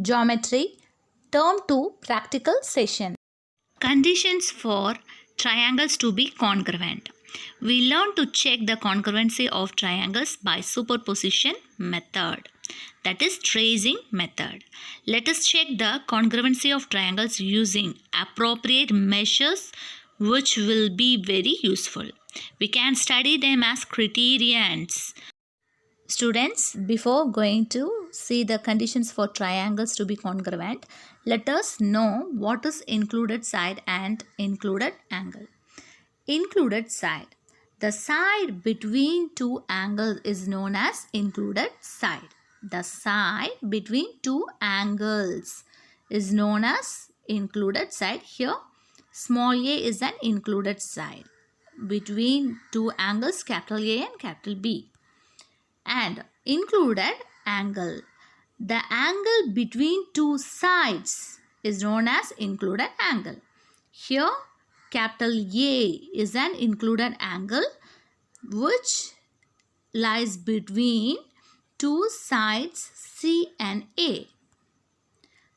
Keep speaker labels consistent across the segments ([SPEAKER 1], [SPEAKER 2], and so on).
[SPEAKER 1] Geometry, Term 2 Practical Session.
[SPEAKER 2] Conditions for triangles to be congruent. We learn to check the congruency of triangles by superposition method, that is tracing method. Let us check the congruency of triangles using appropriate measures which will be very useful. We can study them as criterions.
[SPEAKER 1] Students, before going to see the conditions for triangles to be congruent, let us know what is included side and included angle. Included side. The side between two angles is known as included side. The side between two angles is known as included side. Here, small a is an included side between two angles, capital A and capital B. And included angle. The angle between two sides is known as included angle. Here, capital A is an included angle which lies between two sides C and A.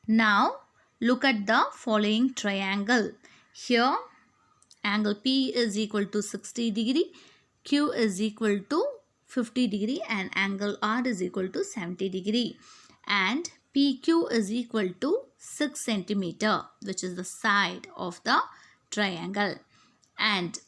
[SPEAKER 1] Now, look at the following triangle. Here, angle P is equal to 60 degree, Q is equal to 50 degree and angle R is equal to 70 degree. And PQ is equal to 6 centimeter, which is the side of the triangle. And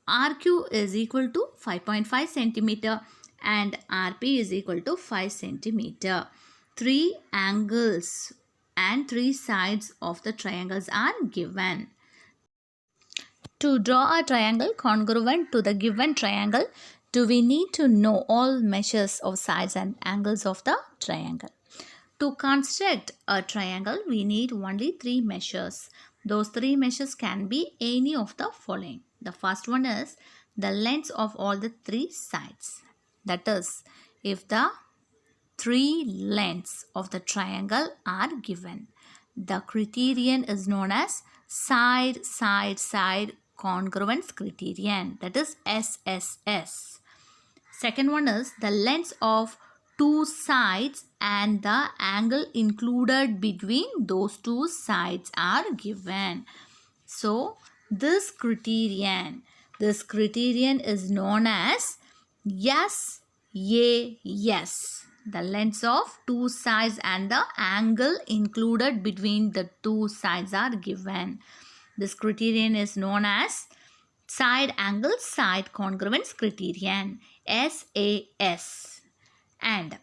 [SPEAKER 1] RQ is equal to 5.5 centimeter and RP is equal to 5 centimeter. Three angles and three sides of the triangles are given. To draw a triangle congruent to the given triangle, do we need to know all measures of sides and angles of the triangle? To construct a triangle, we need only three measures. Those three measures can be any of the following. The first one is the lengths of all the three sides. That is, if the three lengths of the triangle are given, the criterion is known as side congruence criterion, that is SSS. Second one is the lengths of two sides and the angle included between those two sides are given. So, this criterion is known as SAS. The lengths of two sides and the angle included between the two sides are given. This criterion is known as side congruence criterion, SAS. And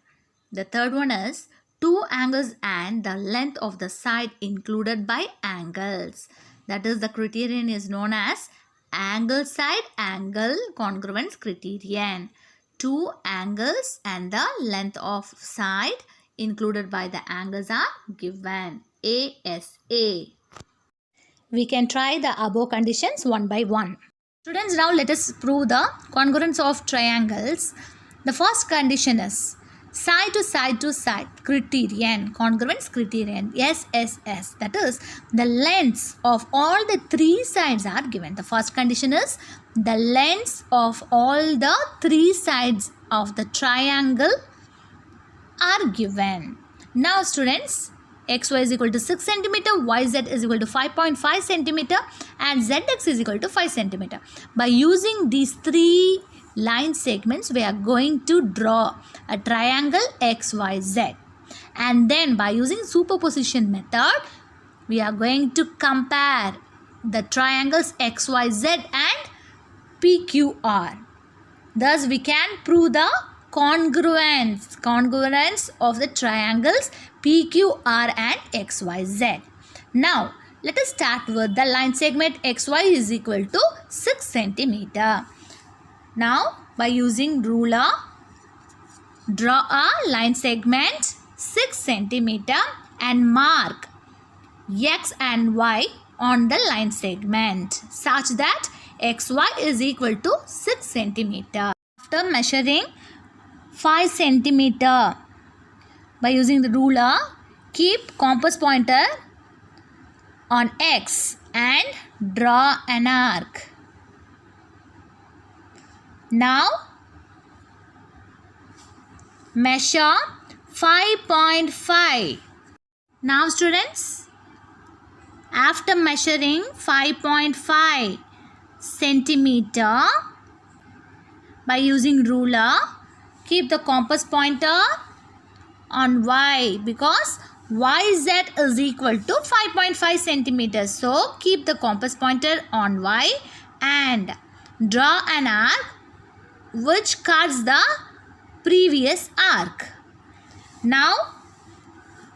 [SPEAKER 1] the third one is two angles and the length of the side included by angles. That is, the criterion is known as angle congruence criterion. Two angles and the length of side included by the angles are given, ASA. We can try the above conditions one by one. Students, now let us prove the congruence of triangles. The first condition is side to side criterion, congruence criterion, SSS. That is, the lengths of all the three sides are given. The first condition is the lengths of all the three sides of the triangle are given. Now students, xy is equal to 6 centimeter, yz is equal to 5.5 centimeter and zx is equal to 5 centimeter. By using these three line segments, we are going to draw a triangle XYZ. And then by using superposition method, we are going to compare the triangles XYZ and PQR. Thus, we can prove the congruence of the triangles PQR and XYZ. Now, let us start with the line segment XY is equal to 6 centimeter. Now, by using ruler, draw a line segment 6 centimeter and mark X and Y on the line segment such that XY is equal to 6 centimeter. After measuring 5 centimeter, by using the ruler, keep compass pointer on X and draw an arc. Now, measure 5.5. Now students, after measuring 5.5 centimeter by using ruler, keep the compass pointer on Y because YZ is equal to 5.5 centimeters. So keep the compass pointer on Y and draw an arc which cuts the previous arc. Now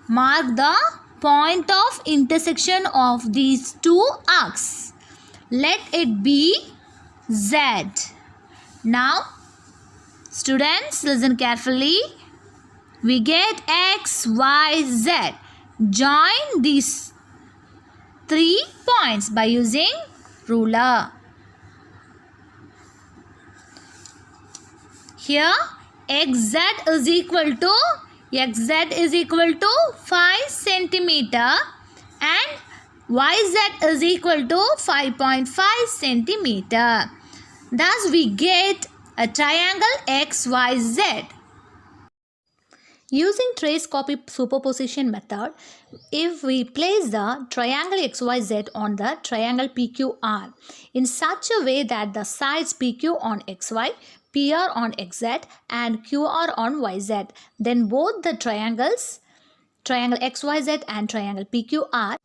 [SPEAKER 1] mark the point of intersection of these two arcs. Let it be Z. Now students, listen carefully. We get X, Y, Z. Join these 3 points by using ruler. Here XZ is equal to 5 centimeter and YZ is equal to 5.5 centimeter. Thus we get a triangle XYZ. Using trace copy superposition method, if we place the triangle XYZ on the triangle PQR in such a way that the sides PQ on XY, PR on XZ and QR on YZ, then both the triangles, triangle XYZ and triangle PQR,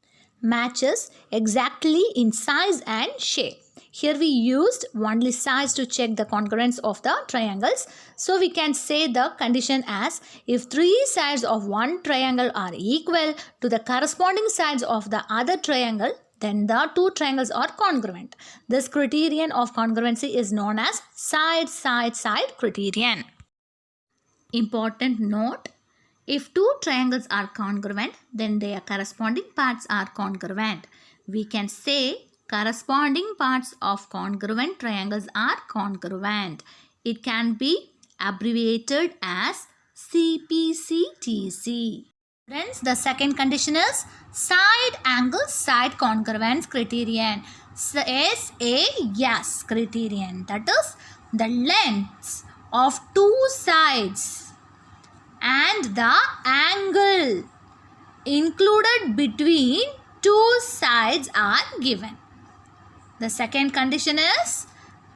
[SPEAKER 1] matches exactly in size and shape. Here we used only size to check the congruence of the triangles. So we can say the condition as if 3 sides of one triangle are equal to the corresponding sides of the other triangle, then the 2 triangles are congruent. This criterion of congruency is known as side criterion. Important note: if 2 triangles are congruent, then their corresponding parts are congruent. We can say corresponding parts of congruent triangles are congruent. It can be abbreviated as CPCTC. Friends, the second condition is side angle side congruence criterion. SAS criterion. That is the lengths of 2 sides and the angle included between 2 sides are given. The second condition is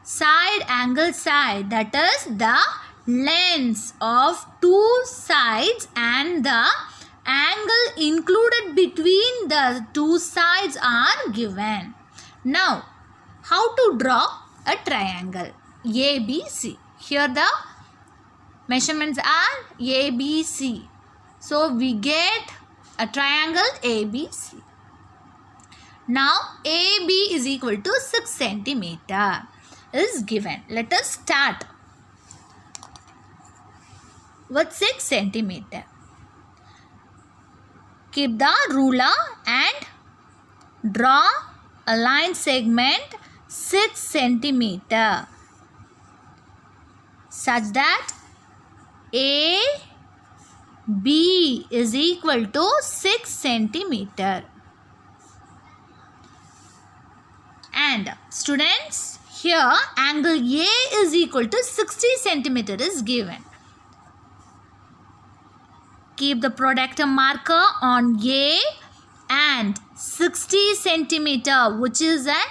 [SPEAKER 1] side angle side, that is the lengths of 2 sides and the angle included between the 2 sides are given. Now, how to draw a triangle ABC? Here the measurements are ABC. So, we get a triangle ABC. Now AB is equal to 6 centimeter is given. Let us start with 6 centimeter. Keep the ruler and draw a line segment 6 centimeter such that AB is equal to 6 centimeter. And students, here angle A is equal to 60 centimeter is given. Keep the protractor marker on A and 60 centimeter, which is an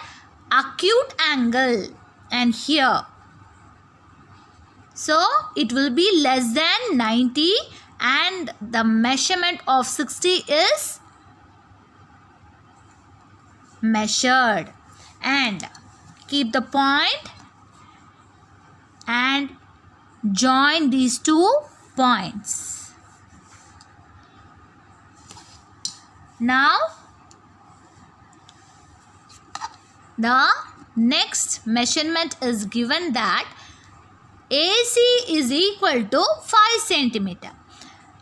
[SPEAKER 1] acute angle, and here. So it will be less than 90 and the measurement of 60 is measured. And keep the point and join these 2 points. Now the next measurement is given that AC is equal to 5 centimeter.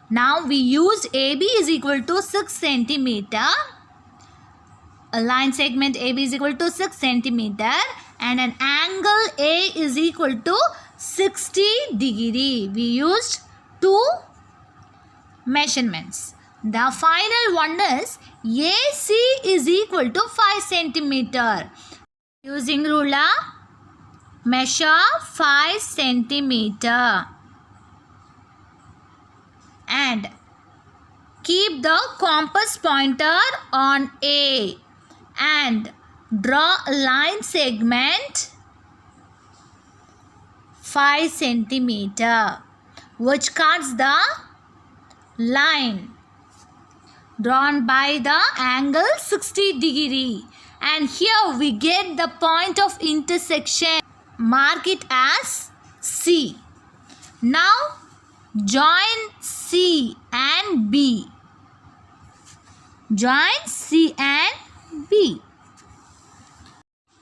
[SPEAKER 1] Now we used AB is equal to 6 centimeter. A line segment AB is equal to 6 centimeter and an angle A is equal to 60 degree. We used 2 measurements. The final one is AC is equal to 5 centimeter. Using ruler, measure 5 centimeter and keep the compass pointer on A and draw a line segment 5 centimeter which cuts the line drawn by the angle 60 degree, and here we get the point of intersection. Mark it as C. Now join C and B. Join C and B.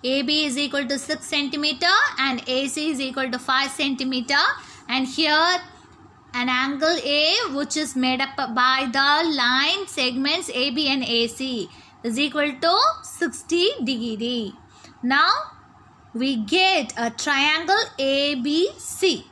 [SPEAKER 1] AB is equal to 6 centimeter and AC is equal to 5 centimeter, and here an angle A which is made up by the line segments AB and AC is equal to 60 degree. Now we get a triangle ABC.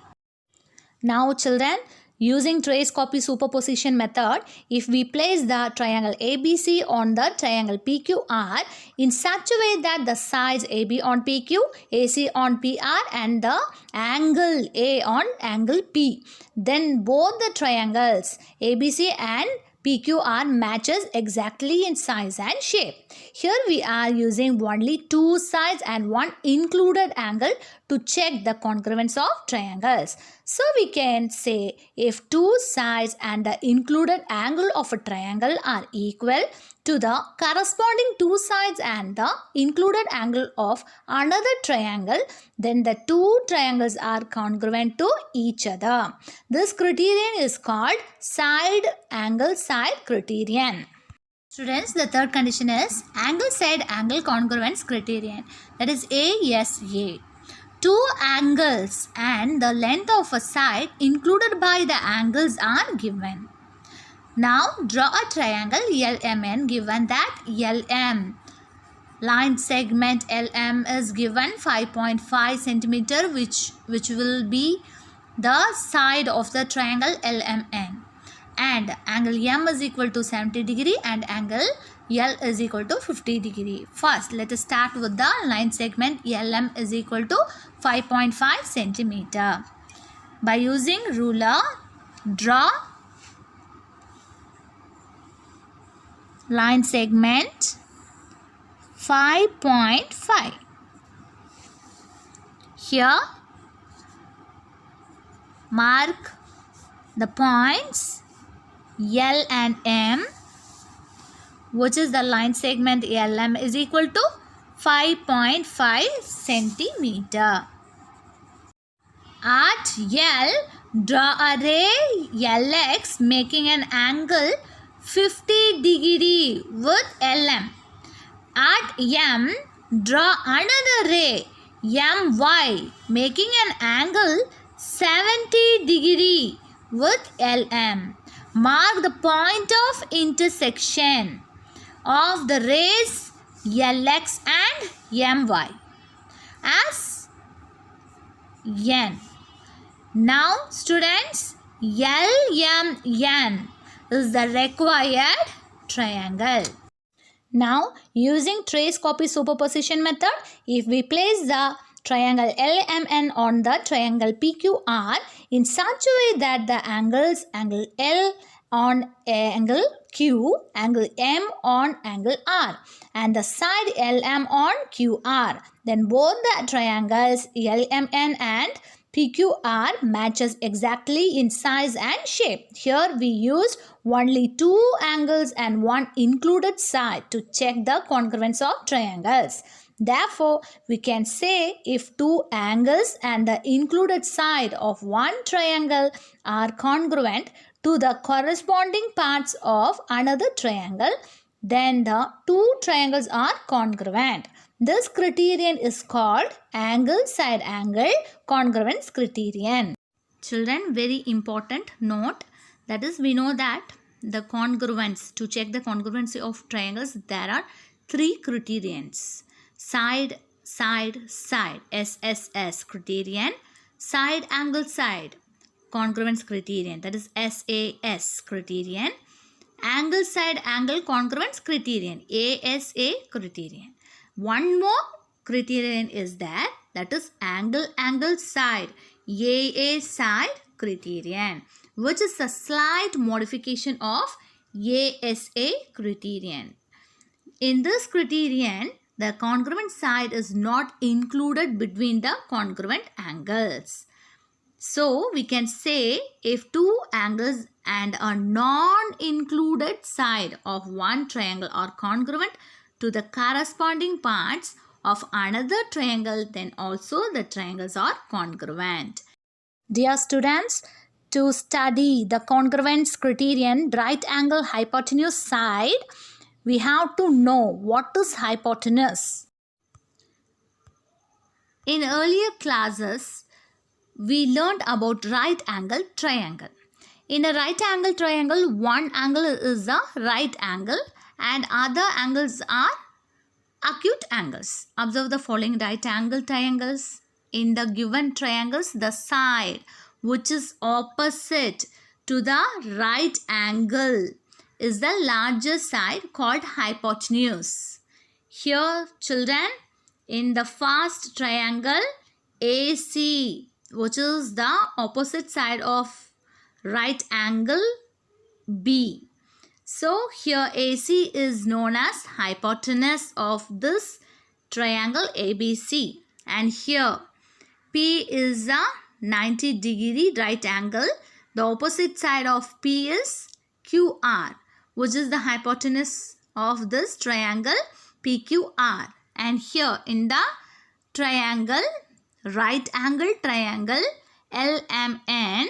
[SPEAKER 1] Now children, using trace copy superposition method, if we place the triangle ABC on the triangle PQR in such a way that the sides AB on PQ, AC on PR and the angle A on angle P, then both the triangles ABC and PQR matches exactly in size and shape. Here we are using only two sides and one included angle to check the congruence of triangles. So we can say if two sides and the included angle of a triangle are equal to the corresponding two sides and the included angle of another triangle, then the two triangles are congruent to each other. This criterion is called side angle side criterion. Students, the third condition is angle side angle congruence criterion, that is ASA. Two angles and the length of a side included by the angles are given. Now draw a triangle LMN given that LM line segment LM is given 5.5 centimeter which will be the side of the triangle LMN, and angle M is equal to 70 degree and angle L is equal to 50 degree. First, let us start with the line segment LM is equal to 5.5 centimeter. By using ruler, draw line segment 5.5. Here, mark the points L and M, which is the line segment LM is equal to 5.5 centimeter. At L, draw a ray LX making an angle 50 degree with LM. At M, draw another ray MY making an angle 70 degree with LM. Mark the point of intersection of the rays LX and MY as N. Now students, LMN is the required triangle. Now using trace copy superposition method, if we place the triangle LMN on the triangle PQR in such a way that the angles angle L on angle Q, angle M on angle R and the side LM on QR, then both the triangles LMN and PQR matches exactly in size and shape. Here we used only two angles and one included side to check the congruence of triangles. Therefore, we can say if two angles and the included side of one triangle are congruent to the corresponding parts of another triangle, then the two triangles are congruent. This criterion is called angle side angle congruence criterion. Children, very important note, that is, we know that the congruence, to check the congruency of triangles, there are three criterions: side, side, side, SSS criterion, side angle side congruence criterion, that is SAS criterion, angle side angle congruence criterion, ASA criterion. One more criterion is there, that is angle side, AA side criterion. which is a slight modification of ASA criterion. In this criterion, the congruent side is not included between the congruent angles. So, we can say if two angles and a non-included side of one triangle are congruent to the corresponding parts of another triangle, then also the triangles are congruent. Dear students, to study the congruence criterion, right angle hypotenuse side, we have to know what is hypotenuse. In earlier classes, we learned about right angle triangle. In a right angle triangle, one angle is a right angle and other angles are acute angles. Observe the following right angle triangles. In the given triangles, the side which is opposite to the right angle is the larger side called hypotenuse. Here, children, in the first triangle AC, which is the opposite side of right angle B. So, here AC is known as hypotenuse of this triangle ABC. And here P is a 90-degree right angle. The opposite side of P is QR, which is the hypotenuse of this triangle PQR. And here in the triangle, right angle triangle LMN,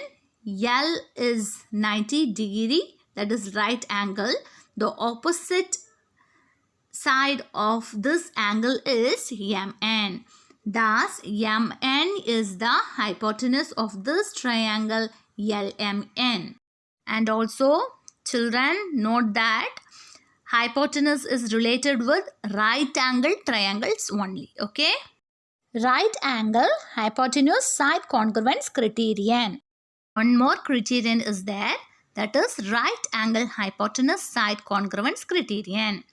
[SPEAKER 1] L is 90 degree, that is right angle. The opposite side of this angle is MN. Thus, MN is the hypotenuse of this triangle LMN. And also, children, note that hypotenuse is related with right angle triangles only. Okay? Right angle hypotenuse side congruence criterion. One more criterion is there, that is right angle hypotenuse side congruence criterion.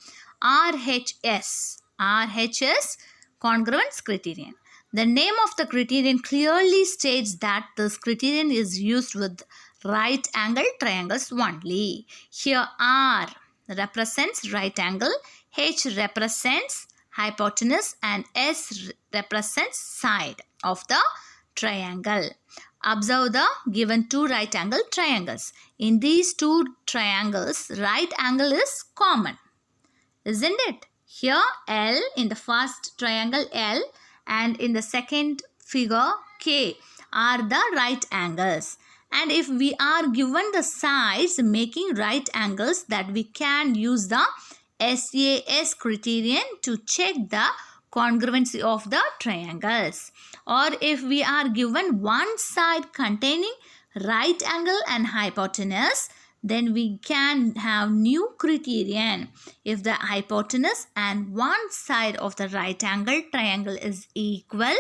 [SPEAKER 1] RHS. RHS congruence criterion. The name of the criterion clearly states that this criterion is used with right angle triangles only. Here R represents right angle, H represents hypotenuse and S represents side of the triangle. Observe the given two right angle triangles. In these two triangles, right angle is common, isn't it? Here L in the first triangle L and in the second figure K are the right angles. And if we are given the sides making right angles, that we can use the SAS criterion to check the congruency of the triangles. Or if we are given one side containing right angle and hypotenuse, then we can have new criterion. If the hypotenuse and one side of the right angle triangle is equal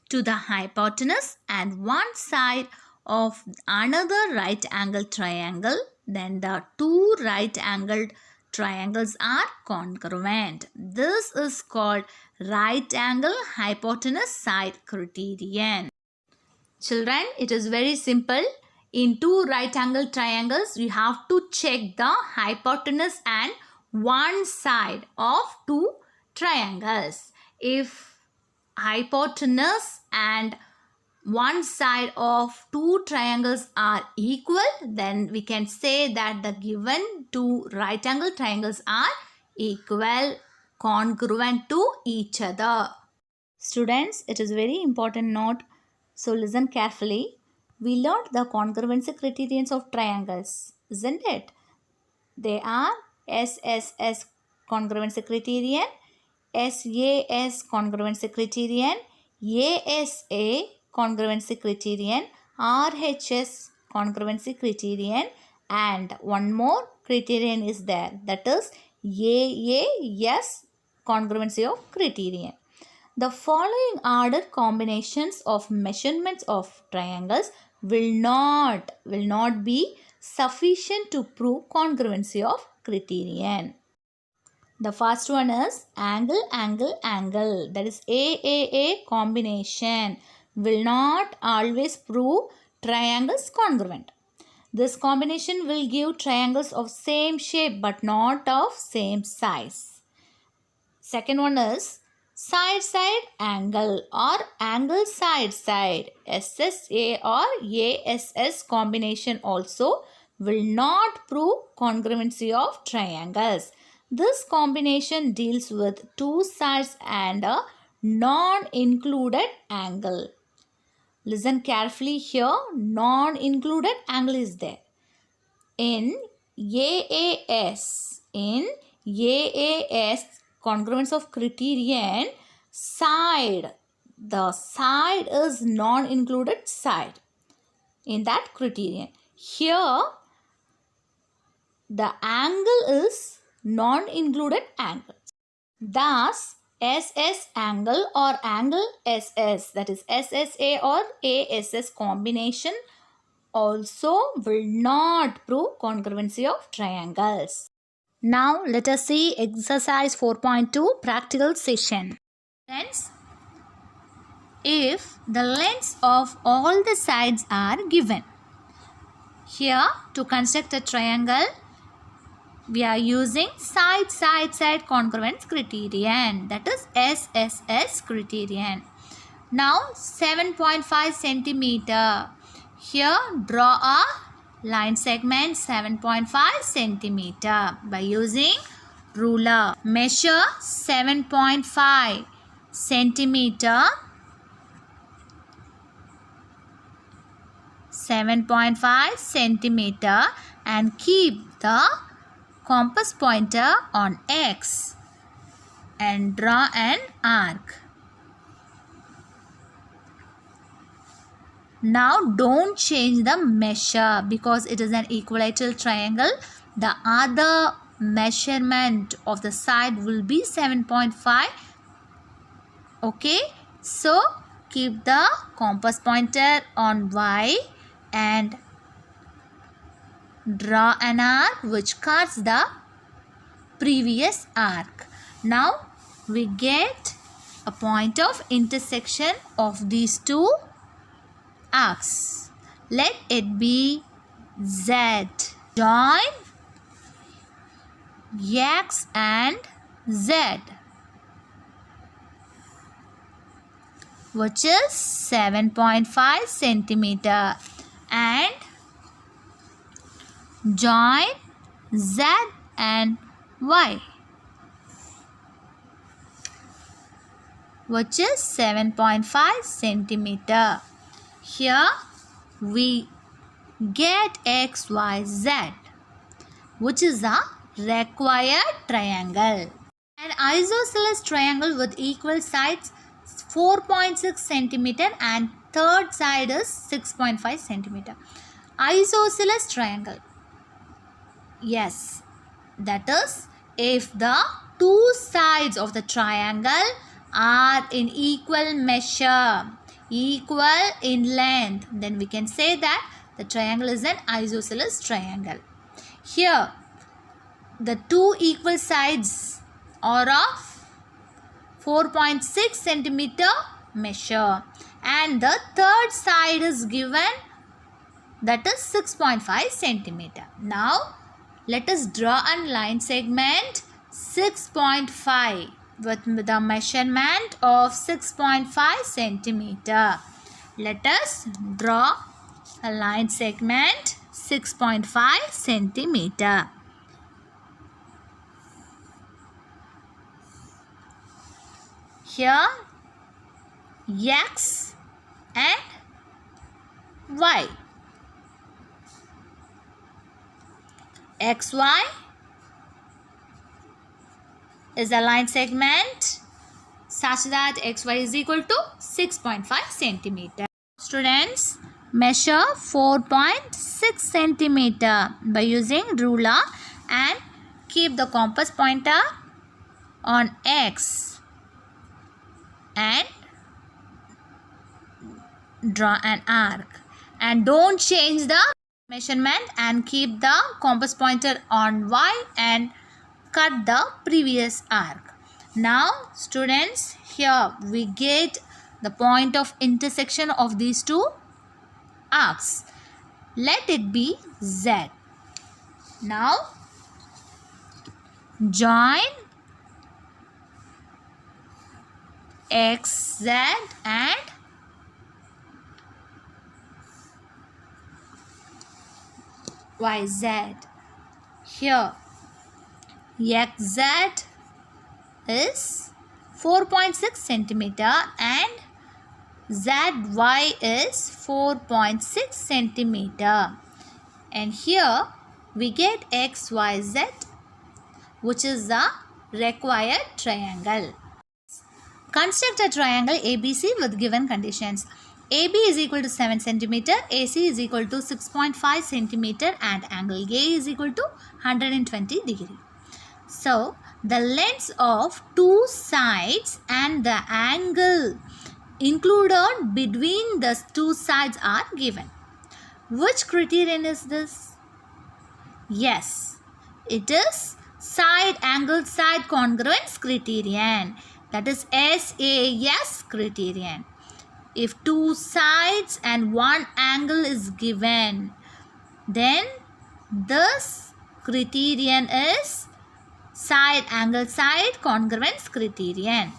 [SPEAKER 1] to the hypotenuse and one side of another right angle triangle, then the two right angled triangles are congruent. This is called right angle hypotenuse side criterion. Children, it is very simple. In two right angle triangles, you have to check the hypotenuse and one side of two triangles. If hypotenuse and one side of two triangles are equal, then we can say that the given two right angle triangles are equal, congruent to each other. Students, it is very important note, so listen carefully. We learned the congruency criterions of triangles, isn't it? They are SSS congruency criterion, SAS congruency criterion, ASA congruency criterion, RHS congruency criterion, and one more criterion is there, that is AAS congruency of criterion. The following order combinations of measurements of triangles will not be sufficient to prove congruency of criterion. The first one is angle, angle, angle, that is AAA combination will not always prove triangles congruent. This combination will give triangles of same shape but not of same size. Second one is side-side angle or angle side-side. SSA or ASS combination also will not prove congruency of triangles. This combination deals with two sides and a non-included angle. Listen carefully here. Non-included angle is there. In AAS, congruence of criterion, side, the side is non-included side in that criterion. Here, the angle is non-included angle. Thus, SS angle or angle SS, that is SSA or ASS combination also will not prove congruency of triangles. Now let us see exercise 4.2 practical session. Friends, if the lengths of all the sides are given, here to construct a triangle we are using side congruence criterion, that is SSS criterion. Now 7.5 centimeter. Here draw a line segment 7.5 centimeter by using ruler. Measure 7.5 centimeter. 7.5 centimeter and keep the compass pointer on X and draw an arc. Now don't change the measure because it is an equilateral triangle. The other measurement of the side will be 7.5. Okay, so keep the compass pointer on Y and draw an arc which cuts the previous arc. Now we get a point of intersection of these two arcs. Let it be Z. Join X and Z, which is 7.5 centimeter, and join Z and Y, which is 7.5 centimeter. Here we get XYZ, which is a required triangle. An isosceles triangle with equal sides 4.6 centimeter and third side is 6.5 centimeter. Isosceles triangle. Yes, that is if the two sides of the triangle are in equal measure, equal in length, then we can say that the triangle is an isosceles triangle. Here, the two equal sides are of 4.6 centimeter measure and the third side is given, that is 6.5 centimeter. Now, let us draw a line segment 6.5 with the measurement of 6.5 centimeter. Let us draw a line segment 6.5 centimeter. Here X and Y. XY is a line segment such that XY is equal to 6.5 centimeter. Students, measure 4.6 centimeter by using ruler and keep the compass pointer on X and draw an arc. And don't change the measurement and keep the compass pointer on Y and cut the previous arc. Now students, here we get the point of intersection of these two arcs. let it be Z. Now join XZ and YZ. Here XZ is 4.6 centimeter and ZY is 4.6 centimeter. And here we get XYZ, which is the required triangle. Construct a triangle ABC with given conditions. AB is equal to 7 centimeter, AC is equal to 6.5 centimeter and angle A is equal to 120 degree. So, the lengths of two sides and the angle included between the two sides are given. Which criterion is this? Yes, it is side angle side congruence criterion. That is SAS criterion. If two sides and one angle is given, then this criterion is side angle side congruence criterion.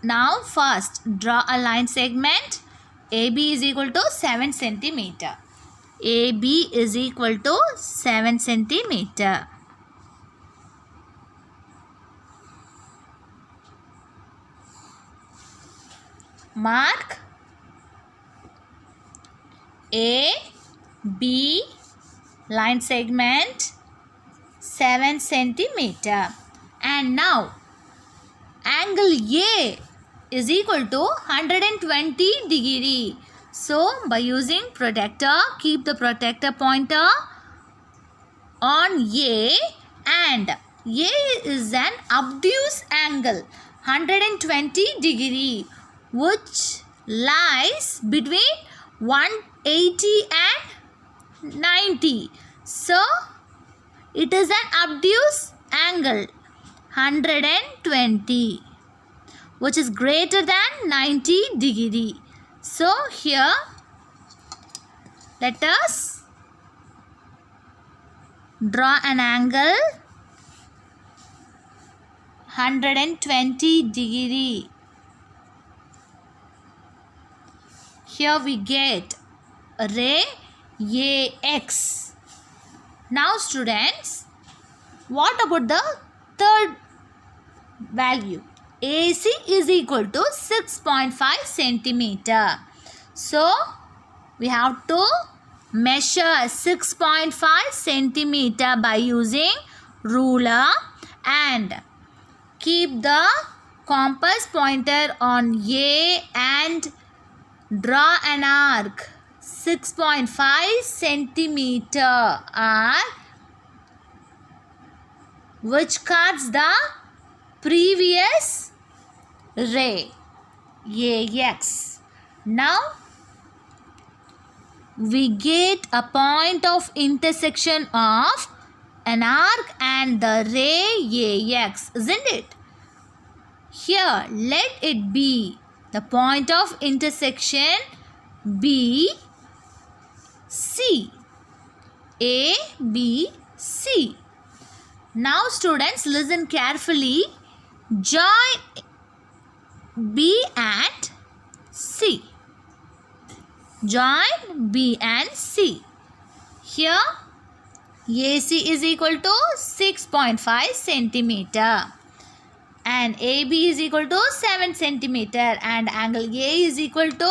[SPEAKER 1] Now first draw a line segment. AB is equal to 7 centimeter. AB is equal to 7 centimeter. Mark A, B line segment 7 centimeter. And now angle A is equal to 120 degree. So by using protractor, keep the protractor pointer on A, and A is an obtuse angle 120 degree, which lies between 180 and 90. So it is an obtuse angle 120, which is greater than 90 degree. So here let us draw an angle 120 degree. Here we get ray AX. Now students, what about the third value? AC is equal to 6.5 centimeter. So we have to measure 6.5 centimeter by using ruler and keep the compass pointer on A and draw an arc 6.5 centimeter arc which cuts the previous ray AX. Now we get a point of intersection of an arc and the ray AX, isn't it? Here let it be the point of intersection B C, A B C. Now students, listen carefully. Join B and C. Join B and C. Here AC is equal to 6.5 centimeter and AB is equal to 7 centimeter and angle A is equal to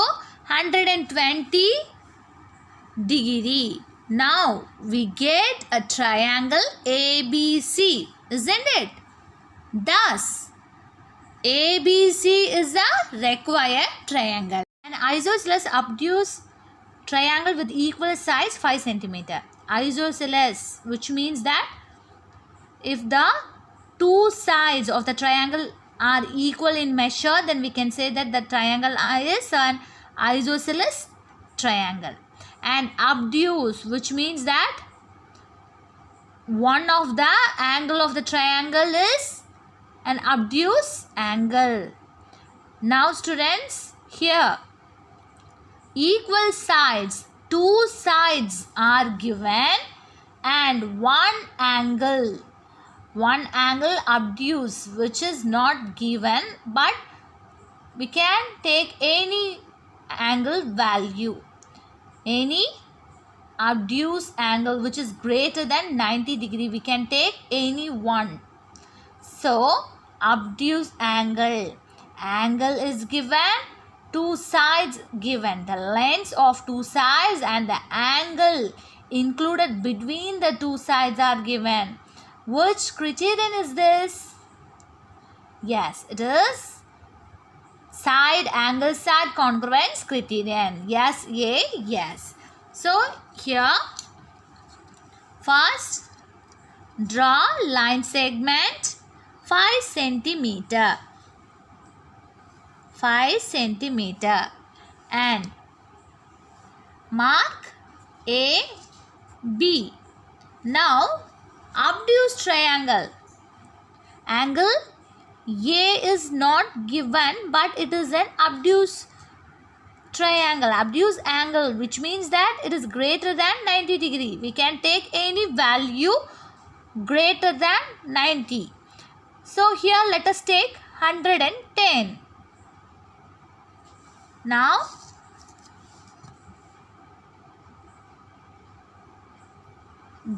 [SPEAKER 1] 120 degree. Now we get a triangle ABC, isn't it? Thus ABC is a required triangle. An isosceles obtuse triangle with equal size 5 centimeter. Isosceles, which means that if the two sides of the triangle are equal in measure, then we can say that the triangle is an isosceles triangle. And obtuse, which means that one of the angle of the triangle is an obtuse angle. Now students, here equal sides, two sides are given and one angle obtuse which is not given, but we can take any angle value, any obtuse angle which is greater than 90 degree, we can take any one. So obtuse angle is given, two sides given, the lengths of two sides and the angle included between the two sides are given. Which criterion is this? Yes, it is side angle side congruence criterion. Yes, A, yes. So here first draw line segment 5 centimeter and mark A, B. Now obtuse triangle. Angle A is not given, but it is an obtuse triangle, obtuse angle, which means that it is greater than 90 degree. We can take any value greater than 90. So here let us take 110. Now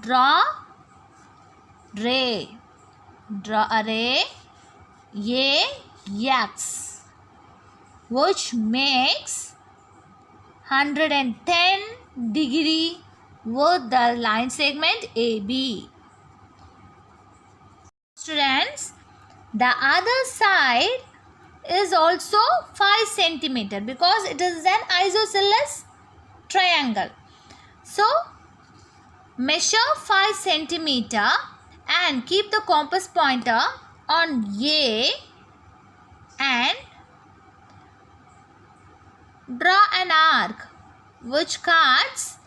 [SPEAKER 1] draw a ray AX, which makes 110 degree with the line segment AB. Students, the other side is also 5 centimeter because it is an isosceles triangle. So measure 5 centimeter and keep the compass pointer on A and draw an arc which cuts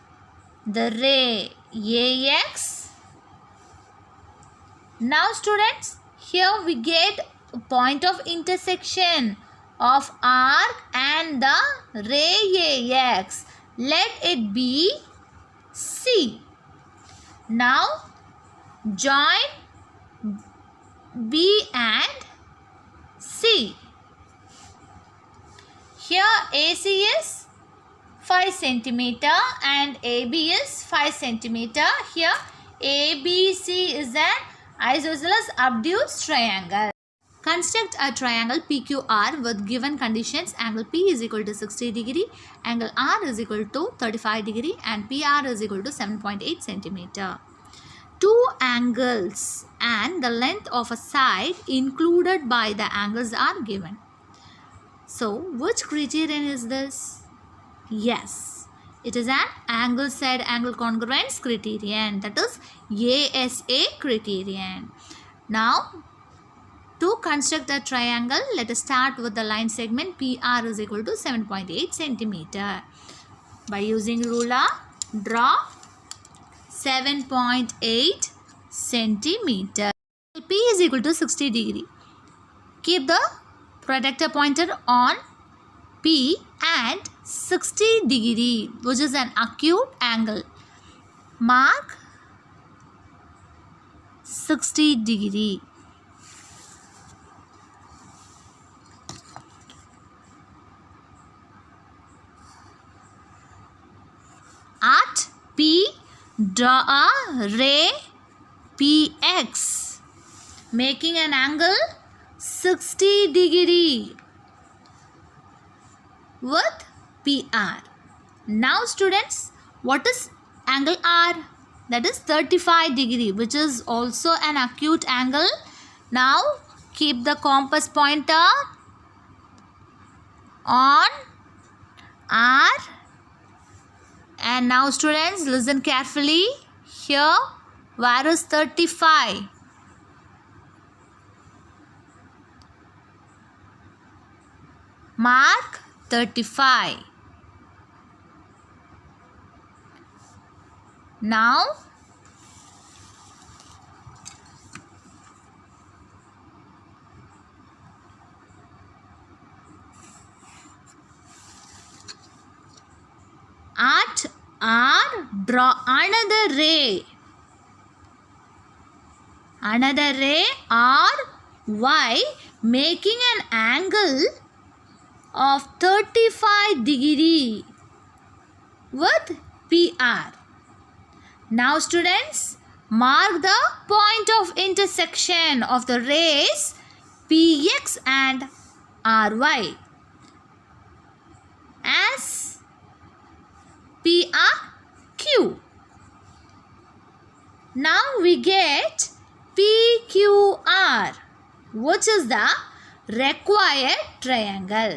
[SPEAKER 1] the ray AX. Now students, here we get a point of intersection of arc and the ray AX. Let it be C. Now join B and C. Here AC is 5 centimeter and AB is 5 centimeter. Here ABC is an isosceles obtuse triangle. Construct a triangle PQR with given conditions. Angle P is equal to 60 degree, angle R is equal to 35 degree and PR is equal to 7.8 centimeter. Two angles and the length of a side included by the angles are given. So which criterion is this? Yes, it is an angle side angle congruence criterion, that is ASA criterion. Now to construct a triangle, let us start with the line segment PR is equal to 7.8 centimeter. By using ruler, draw 7.8 centimeter. P is equal to 60 degree. Keep the protractor pointer on P and 60 degree, which is an acute angle. Mark 60 degree. At P, draw a ray PX, making an angle 60 degree with PR. Now students, what is angle R? That is 35 degree, which is also an acute angle. Now keep the compass pointer on R. And now students, listen carefully. Here, where is 35? Mark 35. Now, at draw another ray. Another ray RY making an angle of 35 degree with PR. Now students, mark the point of intersection of the rays PX and RY as PRQ. Now we get PQR, which is the required triangle.